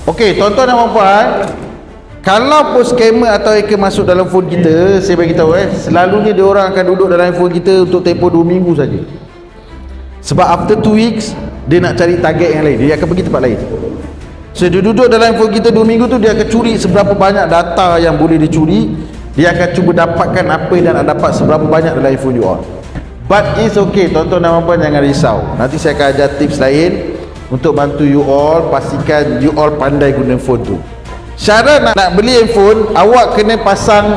Okey, tuan-tuan dan puan-puan, kalau pun scammer atau hacker masuk dalam phone kita, saya bagi tahu selalunya dia orang akan duduk dalam phone kita untuk tempoh 2 minggu saja. Sebab after 2 weeks dia nak cari target yang lain, dia akan pergi tempat lain. So dia duduk dalam phone kita 2 minggu tu, dia akan curi seberapa banyak data yang boleh dicuri. Dia akan cuba dapatkan apa yang dia nak dapat seberapa banyak dalam phone you all. But it's okay, tuan-tuan dan puan-puan, jangan risau. Nanti saya akan ajar tips lain untuk bantu you all, pastikan you all pandai guna phone tu. Syarat nak beli handphone, awak kena pasang,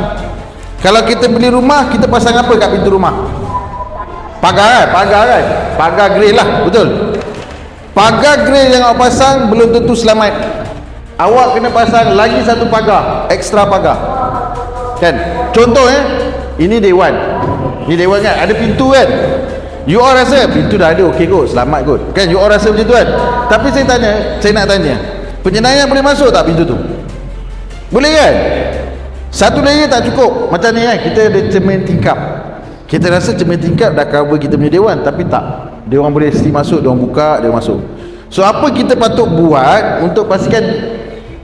kalau kita beli rumah, kita pasang apa kat pintu rumah? Pagar kan? Pagar grill lah, betul? Pagar grill yang awak pasang belum tentu selamat. Awak kena pasang lagi satu pagar, ekstra pagar. Kan? Contoh ini day one. Ini day one kan? Ada pintu kan? You all rasa pintu dah ada, okey kot, selamat kot. Kan you all rasa macam tu kan? Tapi saya nak tanya, penjenayah boleh masuk tak pintu tu? Boleh kan? Satu layer tak cukup. Macam ni kan, kita ada cermin tingkap. Kita rasa cermin tingkap dah cover kita punya dewan, tapi tak. Dia orang boleh still masuk, dia orang buka, dia orang masuk. So apa kita patut buat untuk pastikan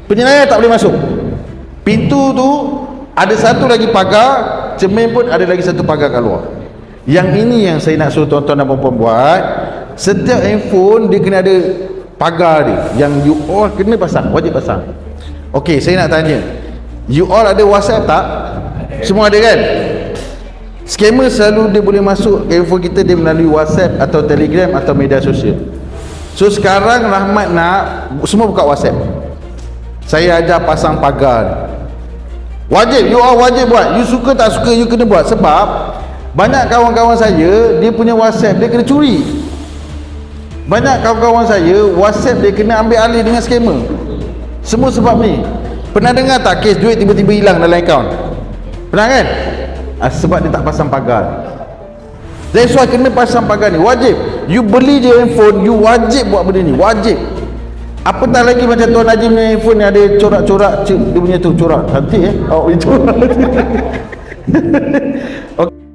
penjenayah tak boleh masuk? Pintu tu ada satu lagi pagar, cermin pun ada lagi satu pagar kat luar. Yang ini yang saya nak suruh tuan-tuan dan puan-puan buat. Setiap handphone dia kena ada pagar dia, yang you all kena pasang, wajib pasang. Okey, saya nak tanya, you all ada WhatsApp tak? Semua ada kan? Scammer selalu dia boleh masuk handphone kita dia melalui WhatsApp atau Telegram atau media sosial. So sekarang Rahmat nak semua buka WhatsApp. Saya ajar pasang pagar. Wajib, you all wajib buat. You suka tak suka, you kena buat. Sebab banyak kawan-kawan saya, dia punya WhatsApp dia kena curi. Banyak kawan-kawan saya, WhatsApp dia kena ambil alih dengan scammer. Semua sebab ni. Pernah dengar tak kes duit tiba-tiba hilang dalam akaun? Pernah kan? Sebab dia tak pasang pagar. That's why kena pasang pagar ni, wajib. You beli je handphone, you wajib buat benda ni, wajib. Apatah lagi macam Tuan Haji punya handphone yang ada corak-corak, dia punya tu corak cantik Oh, itu. Okay.